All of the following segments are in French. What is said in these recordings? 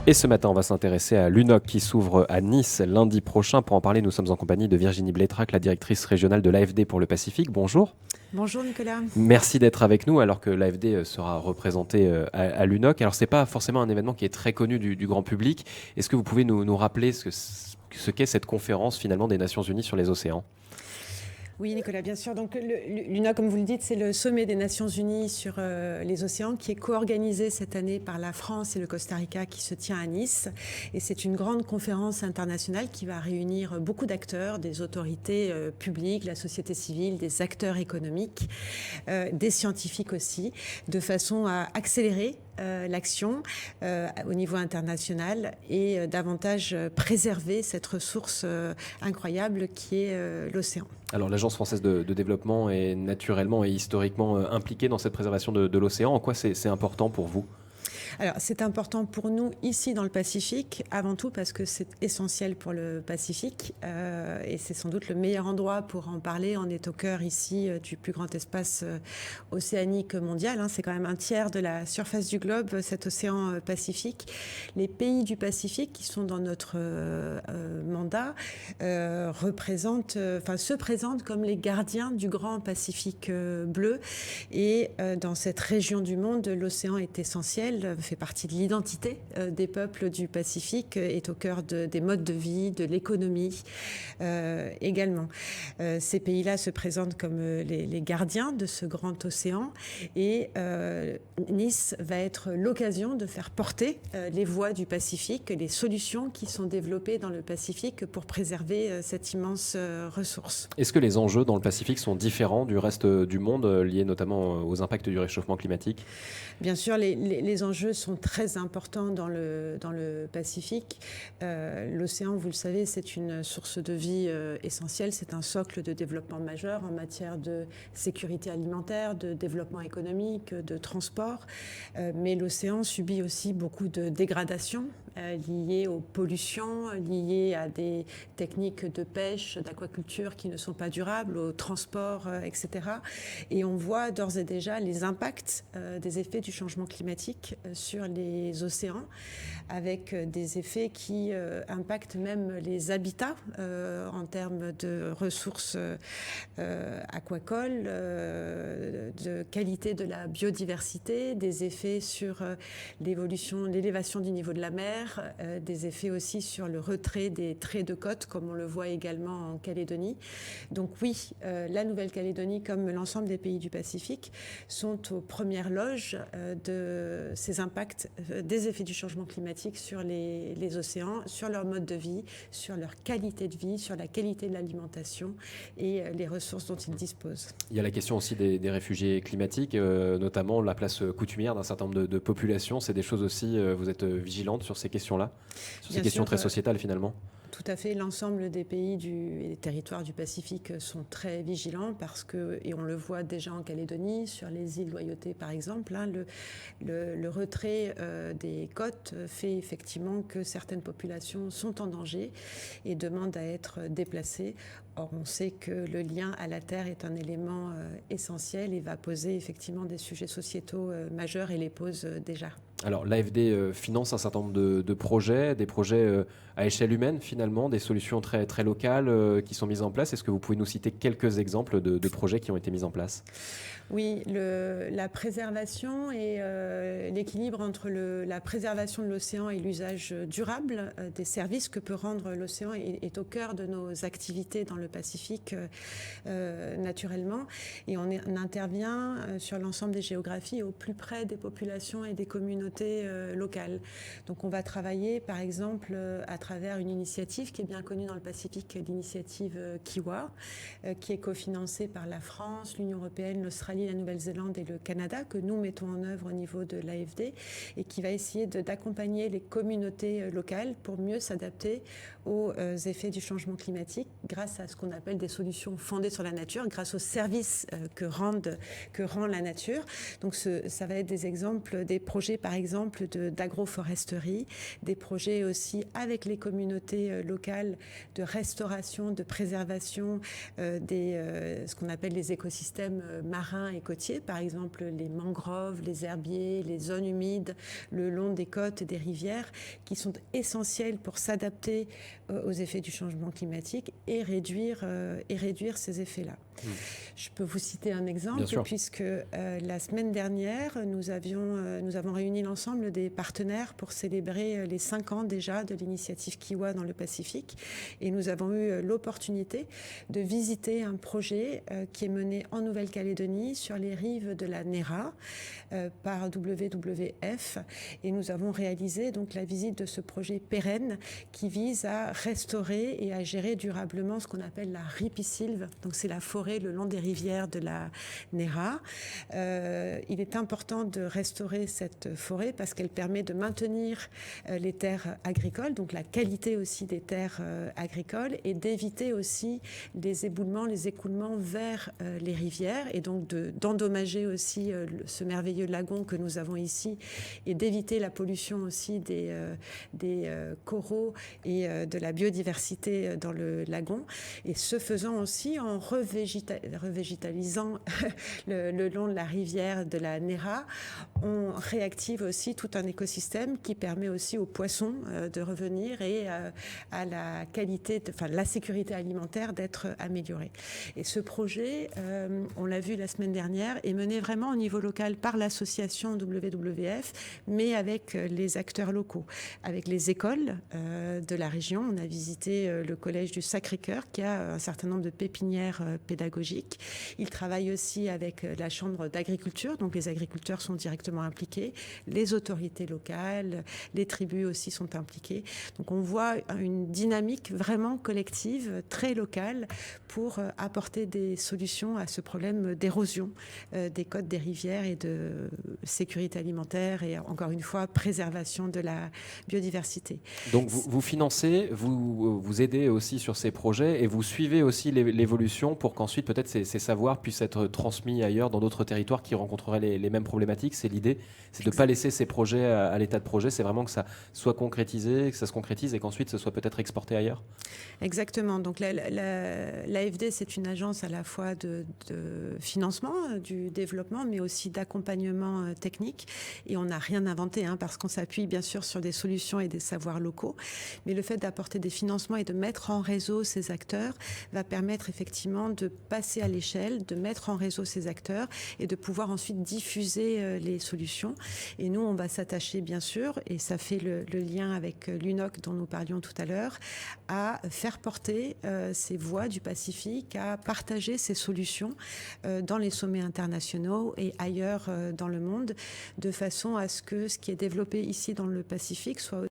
Et ce matin, on va s'intéresser à l'UNOC qui s'ouvre à Nice lundi prochain. Pour en parler, nous sommes en compagnie de Virginie Blétrac, la directrice régionale de l'AFD pour le Pacifique. Bonjour. Bonjour Nicolas. Merci d'être avec nous alors que l'AFD sera représentée à l'UNOC. Alors, ce n'est pas forcément un événement qui est très connu du grand public. Est-ce que vous pouvez nous rappeler ce qu'est cette conférence finalement des Nations Unies sur les océans ? Oui Nicolas, bien sûr. Donc l'UNOC, comme vous le dites, c'est le sommet des Nations Unies sur les océans qui est co-organisé cette année par la France et le Costa Rica qui se tient à Nice. Et c'est une grande conférence internationale qui va réunir beaucoup d'acteurs, des autorités publiques, la société civile, des acteurs économiques, des scientifiques aussi, de façon à accélérer l'action au niveau international et davantage préserver cette ressource incroyable qui est l'océan. Alors l'Agence française de développement est naturellement et historiquement impliquée dans cette préservation de l'océan. En quoi c'est important pour vous ? Alors, c'est important pour nous ici dans le Pacifique, avant tout parce que c'est essentiel pour le Pacifique et c'est sans doute le meilleur endroit pour en parler. On est au cœur ici du plus grand espace océanique mondial. C'est quand même un tiers de la surface du globe, cet océan Pacifique. Les pays du Pacifique qui sont dans notre mandat se présentent comme les gardiens du grand Pacifique bleu. Et dans cette région du monde, l'océan est essentiel, fait partie de l'identité des peuples du Pacifique, est au cœur des modes de vie, de l'économie également. Ces pays-là se présentent comme les gardiens de ce grand océan et Nice va être l'occasion de faire porter les voix du Pacifique, les solutions qui sont développées dans le Pacifique pour préserver cette immense ressource. Est-ce que les enjeux dans le Pacifique sont différents du reste du monde, liés notamment aux impacts du réchauffement climatique ? Bien sûr, les enjeux sont très importants dans le Pacifique. L'océan, vous le savez, c'est une source de vie essentielle. C'est un socle de développement majeur en matière de sécurité alimentaire, de développement économique, de transport. Mais l'océan subit aussi beaucoup de dégradations liées aux pollutions, liées à des techniques de pêche, d'aquaculture qui ne sont pas durables, au transport, etc. Et on voit d'ores et déjà les impacts des effets du changement climatique sur les océans, avec des effets qui impactent même les habitats en termes de ressources aquacoles, de qualité de la biodiversité, des effets sur l'élévation du niveau de la mer, des effets aussi sur le retrait des traits de côte, comme on le voit également en Calédonie. Donc oui, la Nouvelle-Calédonie, comme l'ensemble des pays du Pacifique, sont aux premières loges de ces impacts des effets du changement climatique sur les océans, sur leur mode de vie, sur leur qualité de vie, sur la qualité de l'alimentation et les ressources dont ils disposent. Il y a la question aussi des réfugiés climatiques, notamment la place coutumière d'un certain nombre de populations. C'est des choses aussi, vous êtes vigilante sur ces questions-là, sur ces questions très sociétales finalement ? Tout à fait. L'ensemble des pays et des territoires du Pacifique sont très vigilants parce que, et on le voit déjà en Calédonie, sur les îles Loyauté par exemple, le retrait des côtes fait effectivement que certaines populations sont en danger et demandent à être déplacées. Or, on sait que le lien à la terre est un élément essentiel et va poser effectivement des sujets sociétaux majeurs et les pose déjà. Alors l'AFD finance un certain nombre de projets, des projets à échelle humaine finalement, des solutions très, très locales qui sont mises en place. Est-ce que vous pouvez nous citer quelques exemples de projets qui ont été mis en place ? Oui, la préservation et l'équilibre entre la préservation de l'océan et l'usage durable des services que peut rendre l'océan est au cœur de nos activités dans le Pacifique naturellement. Et on intervient sur l'ensemble des géographies au plus près des populations et des communautés locales. Donc on va travailler par exemple à travers une initiative qui est bien connue dans le Pacifique, l'initiative Kiwa, qui est cofinancée par la France, l'Union européenne, l'Australie, la Nouvelle-Zélande et le Canada, que nous mettons en œuvre au niveau de l'AFD et qui va essayer d'accompagner les communautés locales pour mieux s'adapter aux effets du changement climatique grâce à ce ce qu'on appelle des solutions fondées sur la nature grâce aux services que rend la nature. Donc ça va être des exemples, des projets par exemple d'agroforesterie, des projets aussi avec les communautés locales de restauration, de préservation ce qu'on appelle les écosystèmes marins et côtiers, par exemple les mangroves, les herbiers, les zones humides le long des côtes et des rivières qui sont essentielles pour s'adapter aux effets du changement climatique et réduire ces effets-là. Je peux vous citer un exemple, puisque la semaine dernière, nous avons réuni l'ensemble des partenaires pour célébrer les 5 ans déjà de l'initiative Kiwa dans le Pacifique. Et nous avons eu l'opportunité de visiter un projet qui est mené en Nouvelle-Calédonie sur les rives de la Nera par WWF. Et nous avons réalisé donc la visite de ce projet pérenne qui vise à restaurer et à gérer durablement ce qu'on appelle la ripisylve. Donc c'est la forêt le long des rivières de la Nera. Il est important de restaurer cette forêt parce qu'elle permet de maintenir les terres agricoles, donc la qualité aussi des terres agricoles, et d'éviter aussi les éboulements, les écoulements vers les rivières, et donc d'endommager aussi ce merveilleux lagon que nous avons ici, et d'éviter la pollution aussi des coraux et de la biodiversité dans le lagon. Et ce faisant aussi en revégétalisant le long de la rivière de la Nera, on réactive aussi tout un écosystème qui permet aussi aux poissons de revenir et à la qualité, la sécurité alimentaire d'être améliorée. Et ce projet, on l'a vu la semaine dernière, est mené vraiment au niveau local par l'association WWF, mais avec les acteurs locaux, avec les écoles de la région. On a visité le collège du Sacré-Cœur qui a un certain nombre de pépinières pédagogiques. Il travaille aussi avec la chambre d'agriculture, donc les agriculteurs sont directement impliqués, les autorités locales, les tribus aussi sont impliquées. Donc on voit une dynamique vraiment collective, très locale, pour apporter des solutions à ce problème d'érosion des côtes des rivières et de sécurité alimentaire et encore une fois préservation de la biodiversité. Donc vous financez, vous aidez aussi sur ces projets et vous suivez aussi l'évolution pour qu'ensuite peut-être ces savoirs puissent être transmis ailleurs dans d'autres territoires qui rencontreraient les mêmes problématiques. C'est l'idée, c'est de ne pas laisser ces projets à l'état de projet, c'est vraiment que ça soit concrétisé, que ça se concrétise et qu'ensuite ce soit peut-être exporté ailleurs. Exactement. Donc l'AFD, c'est une agence à la fois de financement du développement, mais aussi d'accompagnement technique. Et on n'a rien inventé, parce qu'on s'appuie bien sûr sur des solutions et des savoirs locaux. Mais le fait d'apporter des financements et de mettre en réseau ces acteurs va permettre effectivement de passer à l'échelle, de mettre en réseau ces acteurs et de pouvoir ensuite diffuser les solutions. Et nous, on va s'attacher bien sûr, et ça fait le lien avec l'UNOC dont nous parlions tout à l'heure, à faire porter ces voix du Pacifique, à partager ces solutions dans les sommets internationaux et ailleurs dans le monde, de façon à ce que ce qui est développé ici dans le Pacifique soit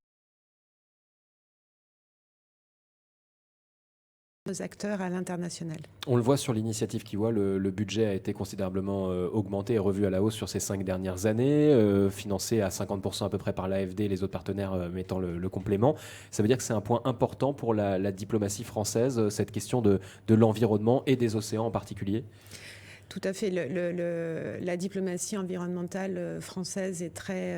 aux acteurs à l'international. On le voit sur l'initiative Kiwa, le budget a été considérablement augmenté et revu à la hausse sur ces 5 dernières années, financé à 50% à peu près par l'AFD et les autres partenaires mettant le complément. Ça veut dire que c'est un point important pour la diplomatie française, cette question de l'environnement et des océans en particulier. Tout à fait. La diplomatie environnementale française est très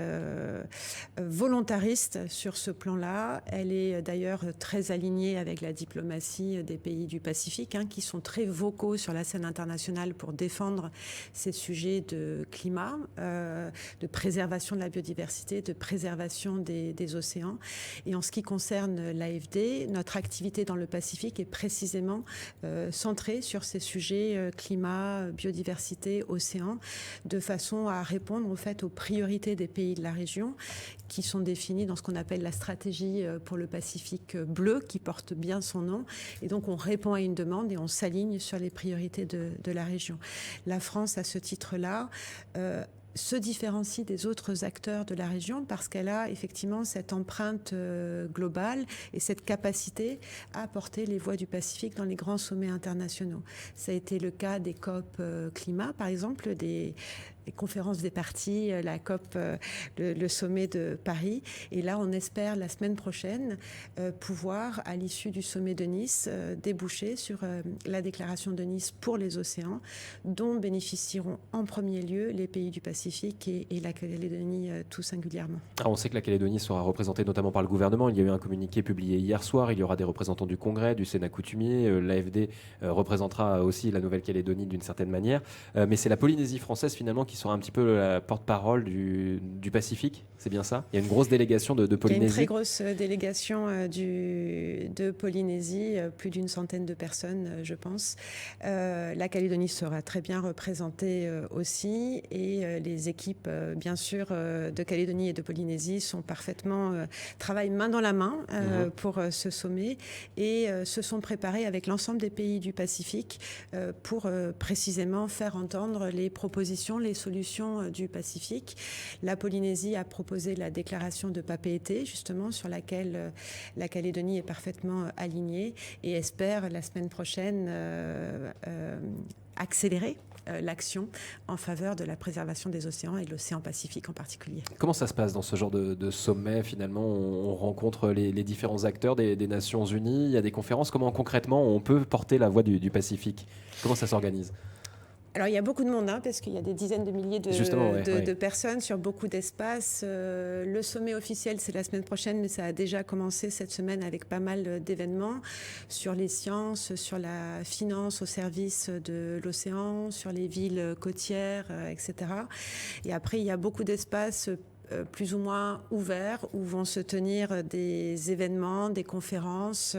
volontariste sur ce plan-là. Elle est d'ailleurs très alignée avec la diplomatie des pays du Pacifique, qui sont très vocaux sur la scène internationale pour défendre ces sujets de climat, de préservation de la biodiversité, de préservation des océans. Et en ce qui concerne l'AFD, notre activité dans le Pacifique est précisément centrée sur ces sujets climat, biodiversité, océan, de façon à répondre en fait aux priorités des pays de la région qui sont définies dans ce qu'on appelle la stratégie pour le Pacifique bleu, qui porte bien son nom. Et donc on répond à une demande et on s'aligne sur les priorités de la région. La France, à ce titre-là, se différencie des autres acteurs de la région parce qu'elle a effectivement cette empreinte globale et cette capacité à porter les voix du Pacifique dans les grands sommets internationaux. Ça a été le cas des COP climat, par exemple, des les conférences des parties, la COP, le sommet de Paris. Et là, on espère la semaine prochaine pouvoir, à l'issue du sommet de Nice, déboucher sur la déclaration de Nice pour les océans, dont bénéficieront en premier lieu les pays du Pacifique et la Calédonie tout singulièrement. Alors on sait que la Calédonie sera représentée notamment par le gouvernement. Il y a eu un communiqué publié hier soir. Il y aura des représentants du Congrès, du Sénat coutumier. L'AFD représentera aussi la Nouvelle-Calédonie d'une certaine manière. Mais c'est la Polynésie française finalement qui sera un petit peu la porte-parole du Pacifique. C'est bien ça? Il y a une grosse délégation de Polynésie. Il y a une très grosse délégation de Polynésie, plus d'une centaine de personnes, je pense. La Calédonie sera très bien représentée aussi, et les équipes, bien sûr, de Calédonie et de Polynésie travaillent main dans la main pour ce sommet, et se sont préparées avec l'ensemble des pays du Pacifique pour précisément faire entendre les propositions, les solutions du Pacifique. La Polynésie a proposé la déclaration de Papeete, justement, sur laquelle la Calédonie est parfaitement alignée, et espère la semaine prochaine accélérer l'action en faveur de la préservation des océans et de l'océan Pacifique en particulier. Comment ça se passe dans ce genre de sommet? Finalement, on rencontre les différents acteurs des Nations Unies, il y a des conférences. Comment concrètement on peut porter la voix du Pacifique? Comment ça s'organise? Alors, il y a beaucoup de monde, parce qu'il y a des dizaines de milliers de personnes sur beaucoup d'espaces. Le sommet officiel, c'est la semaine prochaine, mais ça a déjà commencé cette semaine avec pas mal d'événements sur les sciences, sur la finance au service de l'océan, sur les villes côtières, etc. Et après, il y a beaucoup d'espaces plus ou moins ouverts, où vont se tenir des événements, des conférences,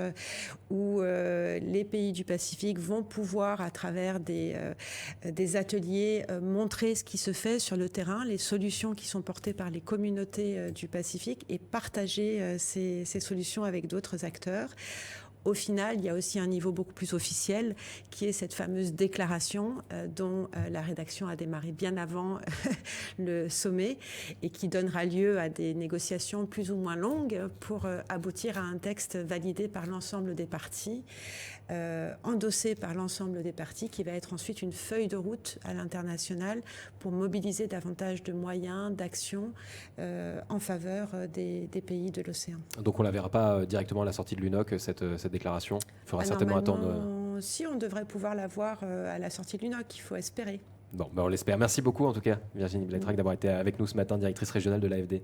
où les pays du Pacifique vont pouvoir, à travers des ateliers, montrer ce qui se fait sur le terrain, les solutions qui sont portées par les communautés du Pacifique, et partager ces solutions avec d'autres acteurs. Au final, il y a aussi un niveau beaucoup plus officiel, qui est cette fameuse déclaration dont la rédaction a démarré bien avant le sommet, et qui donnera lieu à des négociations plus ou moins longues pour aboutir à un texte validé par l'ensemble des parties, endossé par l'ensemble des parties, qui va être ensuite une feuille de route à l'international pour mobiliser davantage de moyens, d'actions en faveur des pays de l'océan. Donc on ne la verra pas directement à la sortie de l'UNOC, cette déclaration? Il faudra certainement attendre. Si, on devrait pouvoir la voir à la sortie de l'UNOC, il faut espérer. Bon, on l'espère. Merci beaucoup en tout cas, Virginie Bleitrach, d'avoir été avec nous ce matin, directrice régionale de l'AFD.